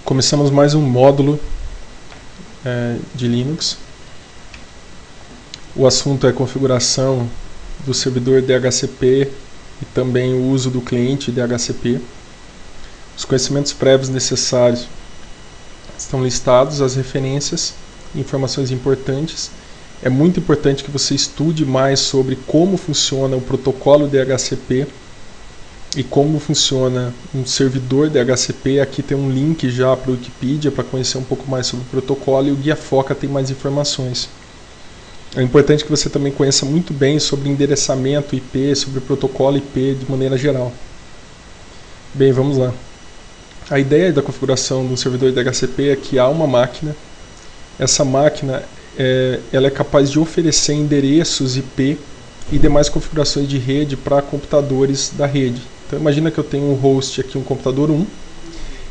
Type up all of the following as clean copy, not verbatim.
Começamos mais um módulo de Linux. O assunto é configuração do servidor DHCP e também o uso do cliente DHCP. Os conhecimentos prévios necessários estão listados, as referências, informações importantes. É muito importante que você estude mais sobre como funciona o protocolo DHCP e como funciona um servidor DHCP. Aqui tem um link já para o Wikipedia para conhecer um pouco mais sobre o protocolo, e o Guia Foca tem mais informações. É importante que você também conheça muito bem sobre endereçamento IP, sobre o protocolo IP de maneira geral. Bem, vamos lá. A ideia da configuração de um servidor DHCP é que há uma máquina. Essa máquina ela é capaz de oferecer endereços IP e demais configurações de rede para computadores da rede. Então imagina que eu tenho um host aqui, um computador 1.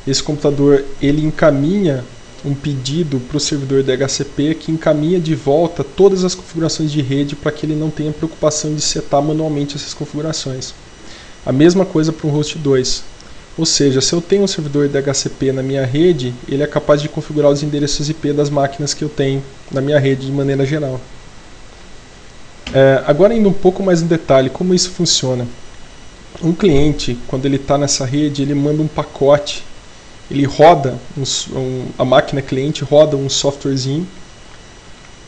Esse computador ele encaminha um pedido para o servidor DHCP que encaminha de volta todas as configurações de rede para que ele não tenha preocupação de setar manualmente essas configurações. A mesma coisa para um host 2. Ou seja, se eu tenho um servidor DHCP na minha rede, ele é capaz de configurar os endereços IP das máquinas que eu tenho na minha rede de maneira geral. Agora indo um pouco mais em detalhe, como isso funciona. Um cliente, quando ele está nessa rede, ele manda um pacote, ele roda, a máquina cliente roda um softwarezinho.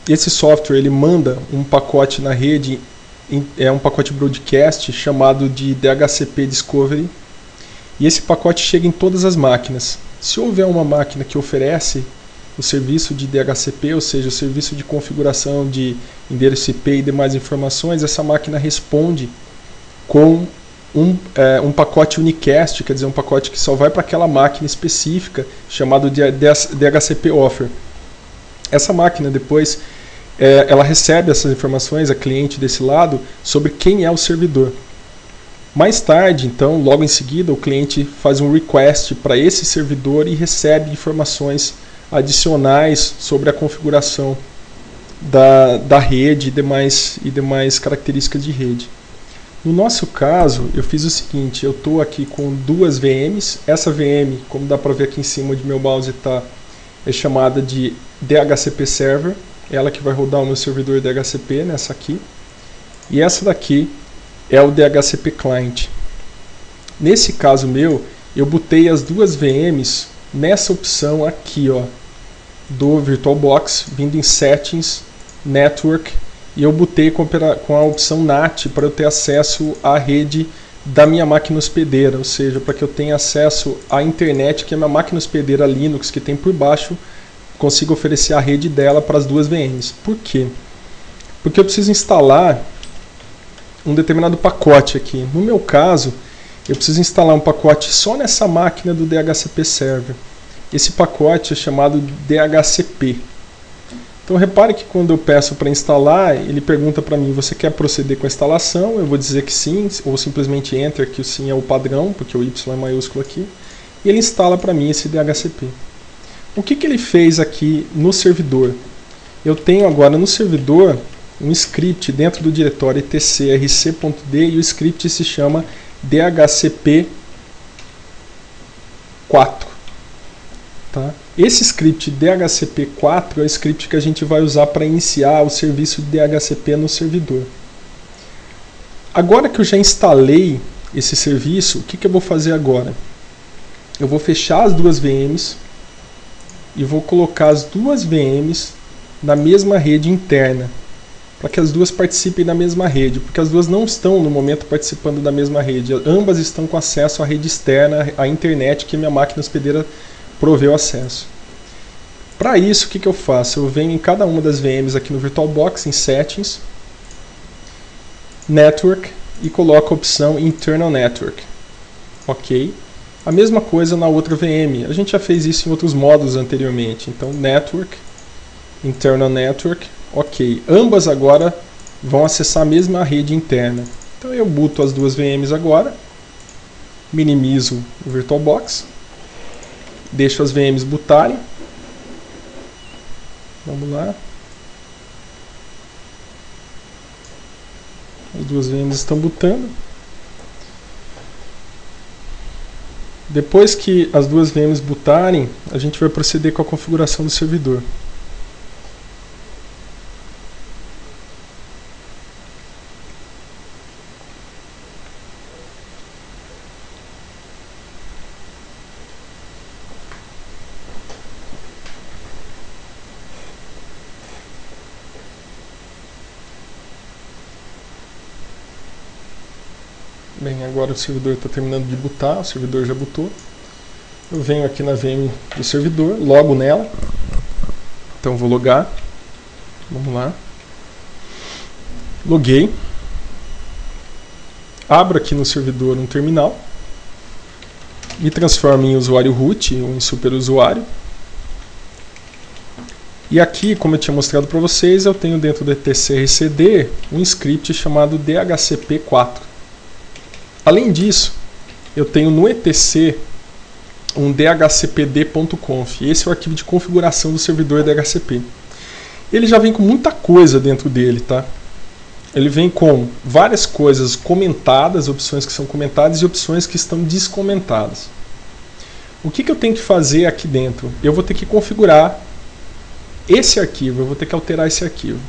Esse software ele manda um pacote na rede, é um pacote broadcast chamado de DHCP Discovery. E esse pacote chega em todas as máquinas. Se houver uma máquina que oferece o serviço de DHCP, ou seja, o serviço de configuração de endereço IP e demais informações, essa máquina responde com um pacote unicast, quer dizer, um pacote que só vai para aquela máquina específica, chamado de DHCP Offer. Essa máquina depois, ela recebe essas informações, a cliente desse lado, sobre quem é o servidor. Mais tarde, então, logo em seguida, o cliente faz um request para esse servidor e recebe informações adicionais sobre a configuração da rede e demais características de rede. No nosso caso, eu fiz o seguinte, eu estou aqui com duas VMs. Essa VM, como dá para ver aqui em cima onde meu mouse está, é chamada de DHCP Server, ela que vai rodar o meu servidor DHCP, nessa aqui. E essa daqui é o DHCP Client. Nesse caso meu, eu botei as duas VMs nessa opção aqui, ó, do VirtualBox, vindo em Settings, Network, e eu botei com a opção NAT para eu ter acesso à rede da minha máquina hospedeira, ou seja, para que eu tenha acesso à internet que a minha máquina hospedeira Linux, que tem por baixo, consiga oferecer a rede dela para as duas VMs. Por quê? Porque eu preciso instalar um determinado pacote aqui. No meu caso, eu preciso instalar um pacote só nessa máquina do DHCP Server. Esse pacote é chamado DHCP. Então repare que quando eu peço para instalar, ele pergunta para mim, você quer proceder com a instalação? Eu vou dizer que sim, ou simplesmente enter, que o sim é o padrão, porque o Y é maiúsculo aqui. E ele instala para mim esse DHCP. O que ele fez aqui no servidor? Eu tenho agora no servidor um script dentro do diretório etcrc.d e o script se chama DHCP4. Tá? Esse script DHCP4 é o script que a gente vai usar para iniciar o serviço de DHCP no servidor. Agora que eu já instalei esse serviço, o que eu vou fazer agora? Eu vou fechar as duas VMs e vou colocar as duas VMs na mesma rede interna, para que as duas participem da mesma rede, porque as duas não estão no momento participando da mesma rede, ambas estão com acesso à rede externa, à internet que minha máquina hospedeira proveu acesso. Para isso, o que eu faço? Eu venho em cada uma das VMs aqui no VirtualBox, em Settings, Network, e coloco a opção Internal Network. Ok? A mesma coisa na outra VM, a gente já fez isso em outros módulos anteriormente, então Network, Internal Network, ok. Ambas agora vão acessar a mesma rede interna. Então eu boto as duas VMs agora, minimizo o VirtualBox, deixo as VMs bootarem. Vamos lá. As duas VMs estão bootando. Depois que as duas VMs bootarem, a gente vai proceder com a configuração do servidor. Bem, agora o servidor está terminando de bootar, o servidor já bootou. Eu venho aqui na VM do servidor, logo nela. Então vou logar. Vamos lá. Loguei. Abro aqui no servidor um terminal. Me transformo em usuário root ou em superusuário. E aqui, como eu tinha mostrado para vocês, eu tenho dentro do etcrcd um script chamado dhcp4. Além disso, eu tenho no etc um dhcpd.conf. Esse é o arquivo de configuração do servidor DHCP. Ele já vem com muita coisa dentro dele, tá? Ele vem com várias coisas comentadas, opções que são comentadas e opções que estão descomentadas. O que eu tenho que fazer aqui dentro? Eu vou ter que configurar esse arquivo, eu vou ter que alterar esse arquivo.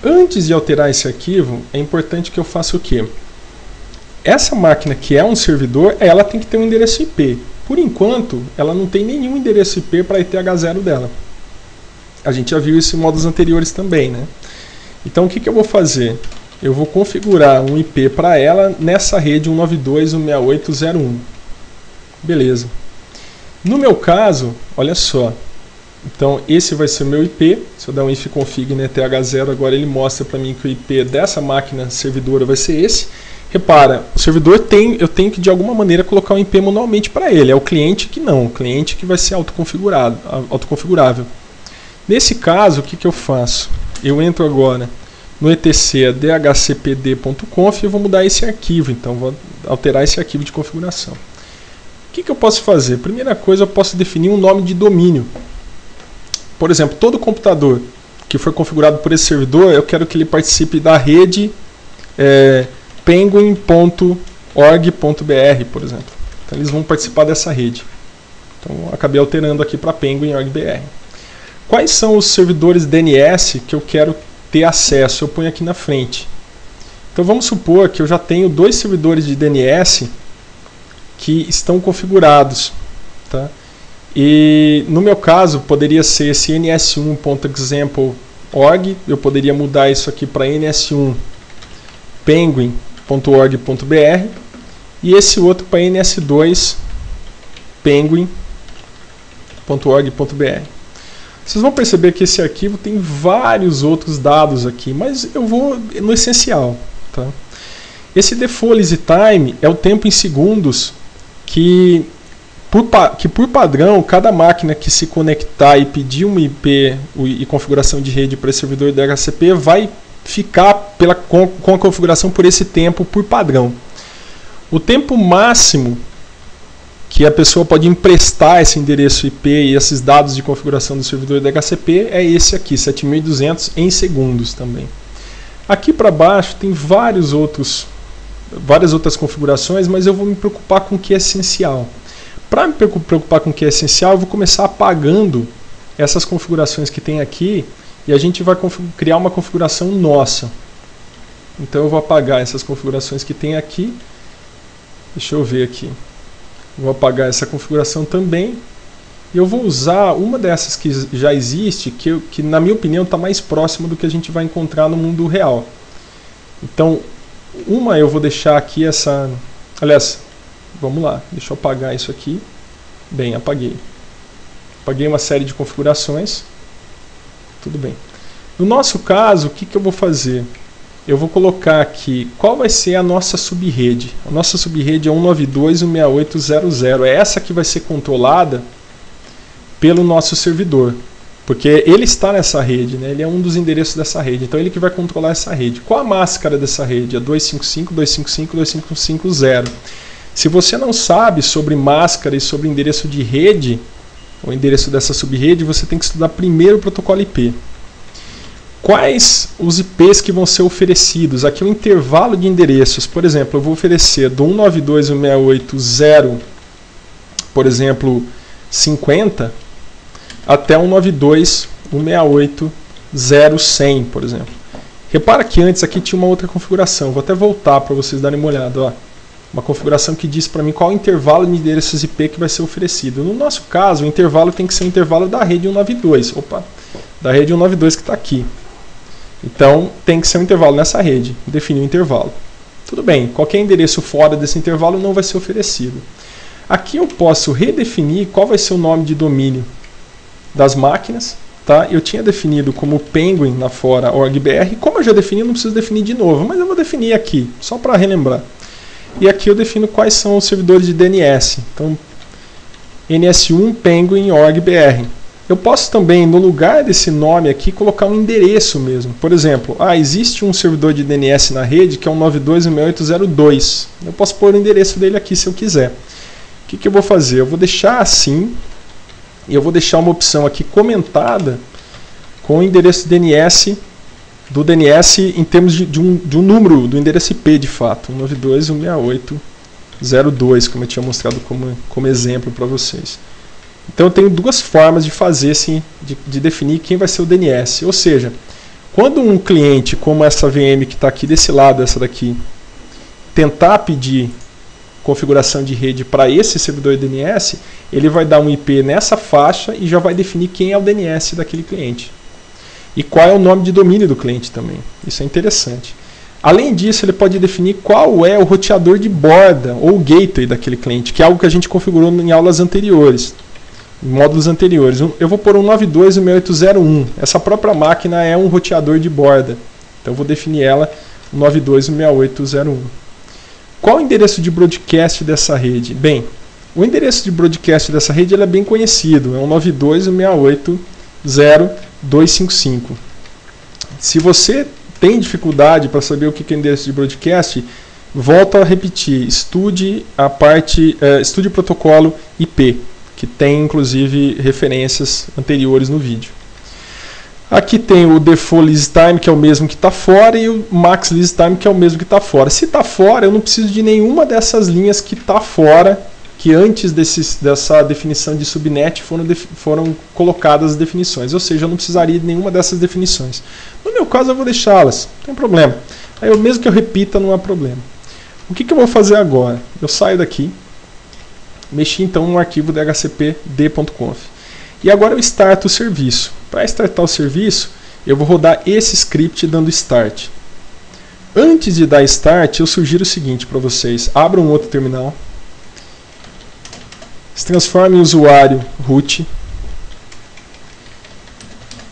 Antes de alterar esse arquivo, é importante que eu faça o quê? Essa máquina que é um servidor, ela tem que ter um endereço IP. Por enquanto, ela não tem nenhum endereço IP para ETH0 dela. A gente já viu isso em modos anteriores também, né? Então o que eu vou fazer? Eu vou configurar um IP para ela nessa rede 192.168.0.1. Beleza. No meu caso, olha só. Então esse vai ser o meu IP. Se eu der um ifconfig na ETH0, agora ele mostra para mim que o IP dessa máquina servidora vai ser esse. Repara, o servidor eu tenho que de alguma maneira colocar um IP manualmente para ele. É o cliente que não, o cliente que vai ser autoconfigurável. Nesse caso, o que eu faço? Eu entro agora no etc dhcpd.conf e vou mudar esse arquivo. Então vou alterar esse arquivo de configuração. O que eu posso fazer? Primeira coisa, eu posso definir um nome de domínio. Por exemplo, todo computador que for configurado por esse servidor, eu quero que ele participe da rede penguin.org.br, por exemplo. Então eles vão participar dessa rede. Então acabei alterando aqui para penguin.org.br. Quais são os servidores DNS que eu quero ter acesso? Eu ponho aqui na frente. Então vamos supor que eu já tenho dois servidores de DNS que estão configurados, tá? E no meu caso poderia ser esse ns1.example.org, eu poderia mudar isso aqui para ns1 penguin.org.br e esse outro para ns2 penguin.org.br. Vocês vão perceber que esse arquivo tem vários outros dados aqui, mas eu vou no essencial, tá? Esse default time é o tempo em segundos que por padrão, cada máquina que se conectar e pedir uma IP e configuração de rede para esse servidor DHCP vai ficar com a configuração por esse tempo por padrão. O tempo máximo que a pessoa pode emprestar esse endereço IP e esses dados de configuração do servidor DHCP é esse aqui, 7.200 em segundos também. Aqui para baixo tem várias outras configurações, mas eu vou me preocupar com o que é essencial. Para me preocupar com o que é essencial, eu vou começar apagando essas configurações que tem aqui e a gente vai criar uma configuração nossa. Então eu vou apagar essas configurações que tem aqui. Deixa eu ver aqui. Vou apagar essa configuração também. E eu vou usar uma dessas que já existe, que na minha opinião está mais próxima do que a gente vai encontrar no mundo real. Então, uma eu vou deixar aqui essa... Aliás, vamos lá, deixa eu apagar isso aqui. Bem, apaguei. Apaguei uma série de configurações. Tudo bem. No nosso caso, o que eu vou fazer? Eu vou colocar aqui qual vai ser a nossa subrede. A nossa subrede é 192.168.0.0. É essa que vai ser controlada pelo nosso servidor. Porque ele está nessa rede, né? Ele é um dos endereços dessa rede. Então ele que vai controlar essa rede. Qual a máscara dessa rede? É 255.255.255.0. Se você não sabe sobre máscara e sobre endereço de rede, o endereço dessa subrede, você tem que estudar primeiro o protocolo IP. Quais os IPs que vão ser oferecidos? Aqui é o intervalo de endereços. Por exemplo, eu vou oferecer do 192.168.0 por exemplo, 50, até 192.168.0.100, por exemplo. Repara que antes aqui tinha uma outra configuração. Vou até voltar para vocês darem uma olhada. Ó. Uma configuração que diz para mim qual o intervalo de endereços IP que vai ser oferecido. No nosso caso, o intervalo tem que ser o intervalo da rede 192. Opa, da rede 192 que está aqui. Então, tem que ser um intervalo nessa rede. Definir o intervalo. Tudo bem, qualquer endereço fora desse intervalo não vai ser oferecido. Aqui eu posso redefinir qual vai ser o nome de domínio das máquinas. Tá? Eu tinha definido como Penguin na fora org.br. Como eu já defini, eu não preciso definir de novo, mas eu vou definir aqui, só para relembrar. E aqui eu defino quais são os servidores de DNS. Então, ns1 Penguin org.br. Eu posso também, no lugar desse nome aqui, colocar um endereço mesmo. Por exemplo, existe um servidor de DNS na rede que é um 92.168.0.2. Eu posso pôr o endereço dele aqui se eu quiser. O que eu vou fazer? Eu vou deixar assim. E eu vou deixar uma opção aqui comentada com o endereço DNS do DNS em termos de um número do endereço IP de fato, 192.168.0.2, como eu tinha mostrado como exemplo para vocês. Então eu tenho duas formas de fazer assim, de definir quem vai ser o DNS. Ou seja, quando um cliente como essa VM que está aqui desse lado, essa daqui, tentar pedir configuração de rede para esse servidor DNS, ele vai dar um IP nessa faixa e já vai definir quem é o DNS daquele cliente. E qual é o nome de domínio do cliente também. Isso é interessante. Além disso, ele pode definir qual é o roteador de borda ou gateway daquele cliente, que é algo que a gente configurou em aulas anteriores, em módulos anteriores. Eu vou pôr um 92.168.0.1. Essa própria máquina é um roteador de borda. Então eu vou definir ela 92.168.0.1. Qual o endereço de broadcast dessa rede? Bem, o endereço de broadcast dessa rede ele é bem conhecido, é um 92.168.0.255. Se você tem dificuldade para saber o que é endereço de broadcast, volto a repetir, estude o protocolo IP, que tem inclusive referências anteriores no vídeo. Aqui tem o default list time, que é o mesmo que está fora, e o max list time, que é o mesmo que está fora. Se está fora, eu não preciso de nenhuma dessas linhas que está fora, que antes dessa definição de subnet foram colocadas as definições. Ou seja, eu não precisaria de nenhuma dessas definições. No meu caso, eu vou deixá-las, não tem problema. Aí, mesmo que eu repita, não há problema. O que eu vou fazer agora? Eu saio daqui, mexi então no arquivo dhcpd.conf. E agora eu starto o serviço. Para startar o serviço, eu vou rodar esse script dando start. Antes de dar start, eu sugiro o seguinte para vocês. Abram um outro terminal. Se transforme em usuário root.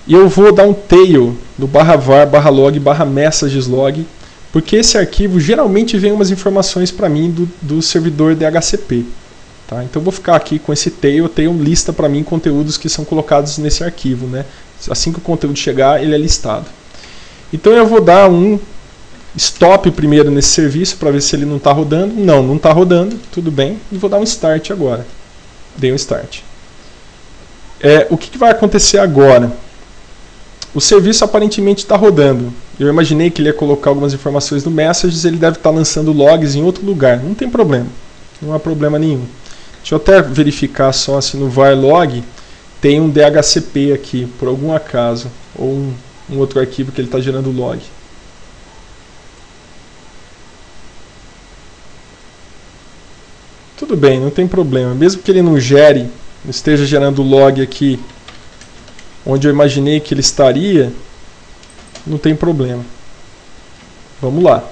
E eu vou dar um tail no /var/log/messageslog, porque esse arquivo geralmente vem umas informações para mim do servidor DHCP. Tá? Então eu vou ficar aqui com esse tail lista para mim conteúdos que são colocados nesse arquivo. Né? Assim que o conteúdo chegar, ele é listado. Então eu vou dar um stop primeiro nesse serviço para ver se ele não está rodando. Não está rodando, tudo bem. E vou dar um start agora. Dei um start. O que vai acontecer agora? O serviço aparentemente está rodando. Eu imaginei que ele ia colocar algumas informações no Messages, ele deve estar lançando logs em outro lugar. Não tem problema, não há problema nenhum. Deixa eu até verificar só se no var log tem um DHCP aqui, por algum acaso, ou um outro arquivo que ele está gerando log. Tudo bem, não tem problema. Mesmo que ele não esteja gerando log aqui onde eu imaginei que ele estaria, não tem problema. Vamos lá.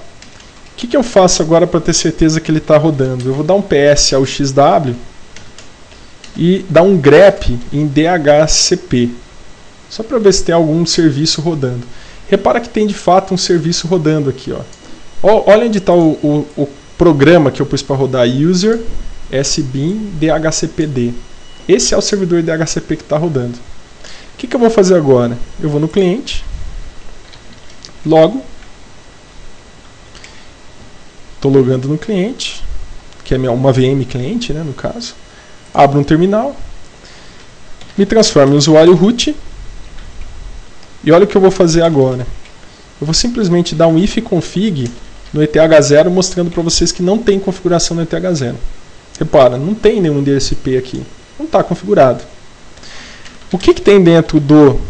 O que eu faço agora para ter certeza que ele está rodando? Eu vou dar um PS ao XW e dar um grep em DHCP, só para ver se tem algum serviço rodando. Repara que tem de fato um serviço rodando aqui. Olha onde está o programa que eu pus para rodar, user sbin dhcpd. Esse é o servidor DHCP que está rodando. O que eu vou fazer agora? Eu vou no cliente, logo, estou logando no cliente, que é uma VM cliente, né, no caso. Abro um terminal, me transformo em usuário root, e olha o que eu vou fazer agora. Eu vou simplesmente dar um if config no ETH0, mostrando para vocês que não tem configuração no ETH0. Repara, não tem nenhum endereço IP aqui. Não está configurado. O que tem dentro do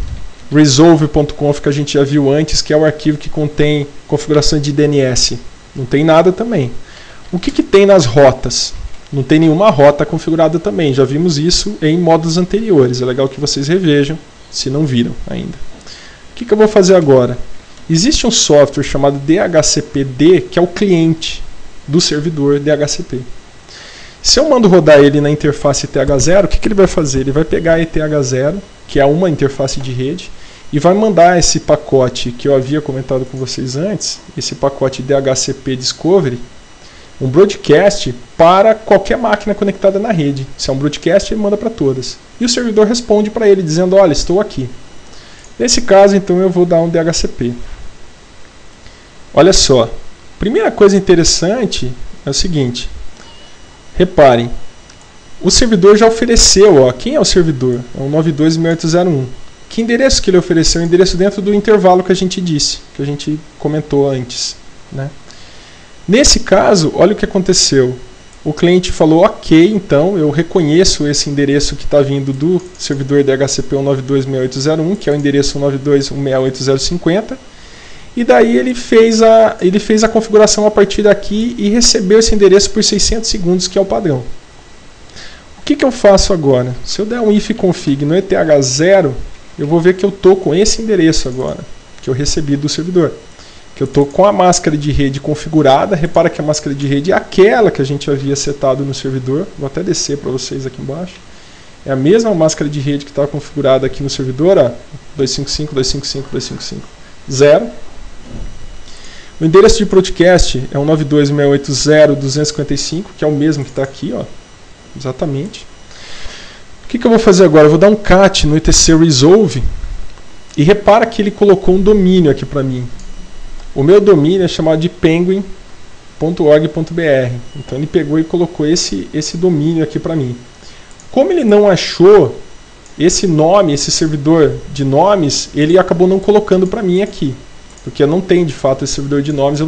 resolve.conf que a gente já viu antes, que é o arquivo que contém configuração de DNS? Não tem nada também. O que tem nas rotas? Não tem nenhuma rota configurada também. Já vimos isso em módulos anteriores. É legal que vocês revejam, se não viram ainda. O que eu vou fazer agora? Existe um software chamado DHCP-D, que é o cliente do servidor DHCP. Se eu mando rodar ele na interface ETH0, o que ele vai fazer? Ele vai pegar a ETH0, que é uma interface de rede, e vai mandar esse pacote que eu havia comentado com vocês antes, esse pacote DHCP Discovery, um broadcast para qualquer máquina conectada na rede. Se é um broadcast, ele manda para todas. E o servidor responde para ele, dizendo, olha, estou aqui. Nesse caso, então, eu vou dar um DHCP. Olha só, primeira coisa interessante é o seguinte, reparem, o servidor já ofereceu, ó, quem é o servidor? É o 92.6801. Que endereço que ele ofereceu? O endereço dentro do intervalo que a gente disse, que a gente comentou antes, né? Nesse caso, olha o que aconteceu. O cliente falou, ok, então eu reconheço esse endereço que está vindo do servidor DHCP 192.6801, que é o endereço 192.168.050, e daí ele fez a configuração a partir daqui e recebeu esse endereço por 600 segundos, que é o padrão. O que eu faço agora? Se eu der um if config no ETH0, eu vou ver que eu estou com esse endereço agora, que eu recebi do servidor. Que eu estou com a máscara de rede configurada. Repara que a máscara de rede é aquela que a gente havia setado no servidor. Vou até descer para vocês aqui embaixo. É a mesma máscara de rede que está configurada aqui no servidor, ó, 255.255.255.0. O endereço de broadcast é 192.168.0.255, que é o mesmo que está aqui, ó, exatamente. O que eu vou fazer agora? Eu vou dar um cat no etc resolve e repara que ele colocou um domínio aqui para mim. O meu domínio é chamado de penguin.org.br. Então ele pegou e colocou esse domínio aqui para mim. Como ele não achou esse nome, esse servidor de nomes, ele acabou não colocando para mim aqui. Porque eu não tenho de fato esse servidor de nomes, eu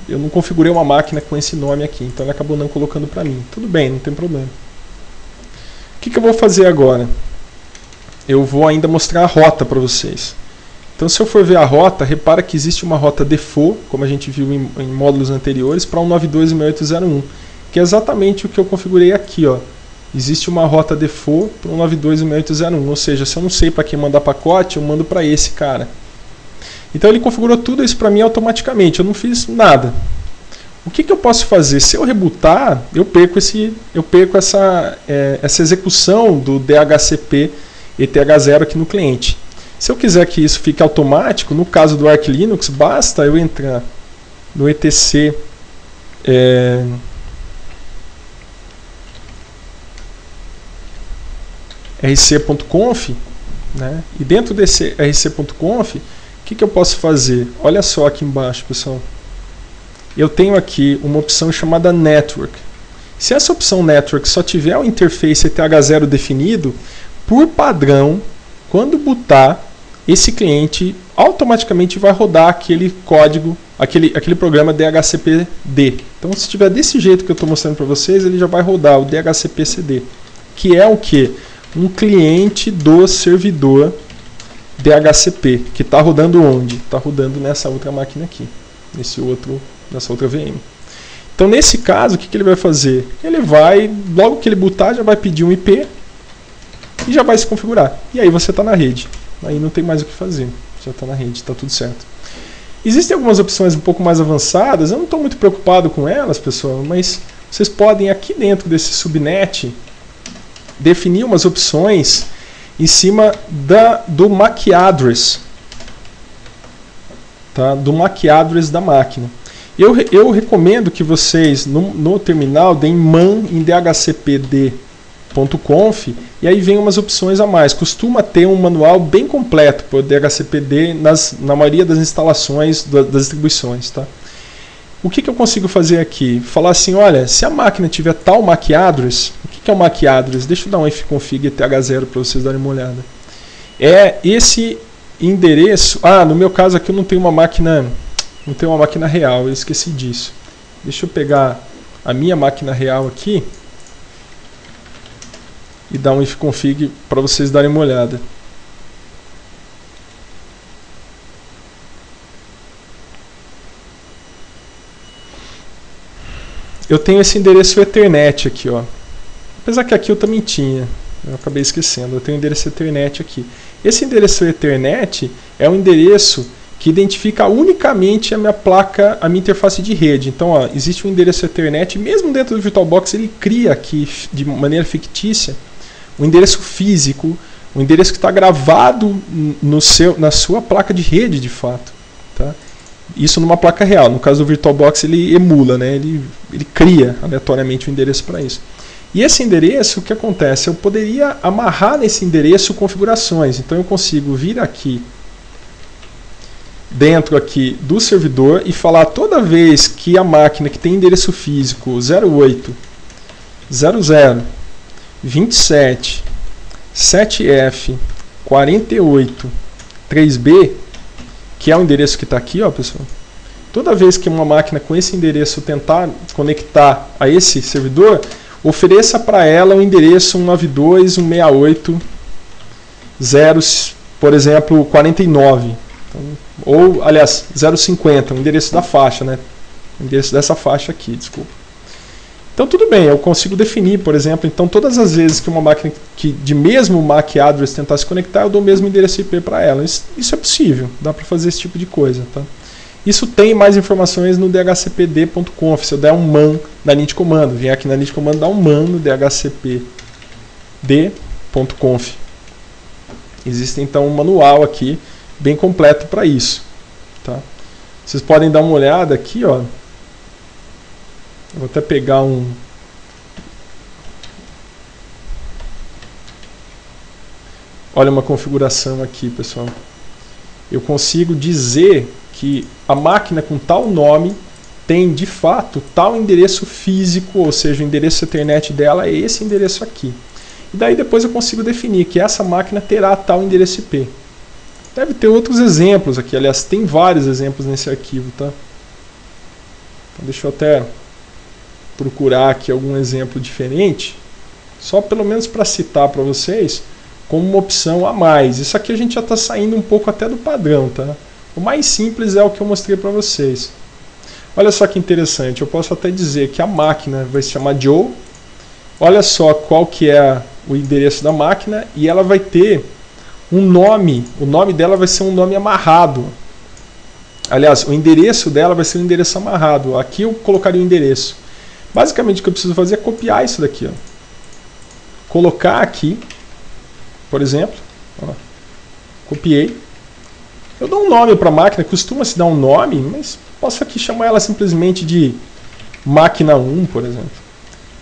não configurei uma máquina com esse nome aqui. Então ele acabou não colocando para mim. Tudo bem, não tem problema. O que eu vou fazer agora? Eu vou ainda mostrar a rota para vocês. Então, se eu for ver a rota, repara que existe uma rota default, como a gente viu em módulos anteriores, para 192.168.0.1, que é exatamente o que eu configurei aqui, ó. Existe uma rota default para 192.168.0.1, ou seja, se eu não sei para quem mandar pacote, eu mando para esse cara. Então, ele configurou tudo isso para mim automaticamente, eu não fiz nada. O que eu posso fazer? Se eu rebootar, eu perco essa execução do DHCP ETH0 aqui no cliente. Se eu quiser que isso fique automático, no caso do Arch Linux, basta eu entrar no etc rc.conf, né? E dentro desse rc.conf, o que eu posso fazer? Olha só aqui embaixo, pessoal. Eu tenho aqui uma opção chamada Network. Se essa opção Network só tiver o interface ETH0 definido, por padrão, quando bootar, esse cliente automaticamente vai rodar aquele código, aquele programa DHCP-D. Então, se estiver desse jeito que eu estou mostrando para vocês, ele já vai rodar o DHCP-CD, que é o que? Um cliente do servidor DHCP, que está rodando onde? Está rodando nessa outra máquina aqui, nessa outra VM. Então, nesse caso, o que ele vai fazer? Ele vai, logo que ele bootar, já vai pedir um IP e já vai se configurar. E aí você está na rede. Aí não tem mais o que fazer, já está na rede, está tudo certo. Existem algumas opções um pouco mais avançadas, eu não estou muito preocupado com elas, pessoal, mas vocês podem aqui dentro desse subnet definir umas opções em cima do MAC address, tá? Do MAC address da máquina. Eu recomendo que vocês no terminal deem man em dhcpd.conf e aí vem umas opções a mais. Costuma ter um manual bem completo para o DHCPD na maioria das instalações das distribuições. Tá? O que eu consigo fazer aqui? Falar assim, olha, se a máquina tiver tal MAC address, o que é o MAC address? Deixa eu dar um ifconfig ETH0 para vocês darem uma olhada. É esse endereço. No meu caso aqui eu não tenho uma máquina real, eu esqueci disso. Deixa eu pegar a minha máquina real aqui e dar um ifconfig para vocês darem uma olhada. Eu tenho esse endereço Ethernet aqui, ó. Apesar que aqui eu também tinha, eu acabei esquecendo. Eu tenho o endereço Ethernet aqui. Esse endereço Ethernet é um endereço que identifica unicamente a minha placa, a minha interface de rede. Então, ó, existe um endereço Ethernet, mesmo dentro do VirtualBox ele cria aqui de maneira fictícia um endereço físico, um endereço que está gravado na sua placa de rede de fato, tá? Isso numa placa real. No caso do VirtualBox ele emula, né? Ele cria aleatoriamente o endereço para isso. E esse endereço, o que acontece? Eu poderia amarrar nesse endereço configurações. Então eu consigo vir aqui dentro aqui do servidor e falar toda vez que a máquina que tem endereço físico 08 00 27 7F 48 3B, que é o endereço que está aqui, ó, pessoal. Toda vez que uma máquina com esse endereço tentar conectar a esse servidor, ofereça para ela um endereço 192.168.0, por exemplo, 49. Então, ou, aliás, 050, o endereço da faixa, né? O endereço dessa faixa aqui, desculpa. Então tudo bem, eu consigo definir, por exemplo, então todas as vezes que uma máquina que de mesmo MAC address tentar se conectar, eu dou o mesmo endereço IP para ela. Isso é possível, dá para fazer esse tipo de coisa, tá? Isso tem mais informações no dhcpd.conf. Se eu der um man na linha de comando, vem aqui na linha de comando, dá um man no dhcpd.conf. Existe então um manual aqui bem completo para isso, tá? Vocês podem dar uma olhada aqui, ó. Eu vou até pegar olha uma configuração aqui, pessoal. Eu consigo dizer que a máquina com tal nome tem de fato tal endereço físico, ou seja, o endereço Ethernet dela é esse endereço aqui. E daí depois eu consigo definir que essa máquina terá tal endereço IP. Deve ter outros exemplos aqui, aliás, tem vários exemplos nesse arquivo, tá? Então deixa eu até procurar aqui algum exemplo diferente, só pelo menos para citar para vocês como uma opção a mais. Isso aqui a gente já está saindo um pouco até do padrão, tá? O mais simples é o que eu mostrei para vocês. Olha só que interessante, eu posso até dizer que a máquina vai se chamar Joe. Olha só qual que é o endereço da máquina e ela vai ter um nome. O nome dela vai ser um nome amarrado. Aliás, o endereço dela vai ser um endereço amarrado. Aqui eu colocaria o endereço. Basicamente o que eu preciso fazer é copiar isso daqui, ó. Colocar aqui, por exemplo, ó, copiei. Eu dou um nome para a máquina, costuma-se dar um nome, mas posso aqui chamar ela simplesmente de máquina 1, por exemplo.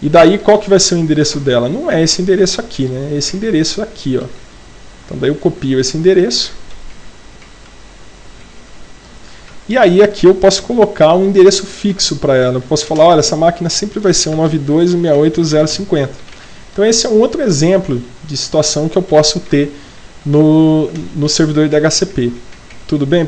E daí qual que vai ser o endereço dela? Não é esse endereço aqui, né? É esse endereço aqui, ó. Então daí eu copio esse endereço. E aí aqui eu posso colocar um endereço fixo para ela. Eu posso falar, olha, essa máquina sempre vai ser 192.168.050. Então esse é um outro exemplo de situação que eu posso ter no servidor DHCP. Tudo bem, pessoal?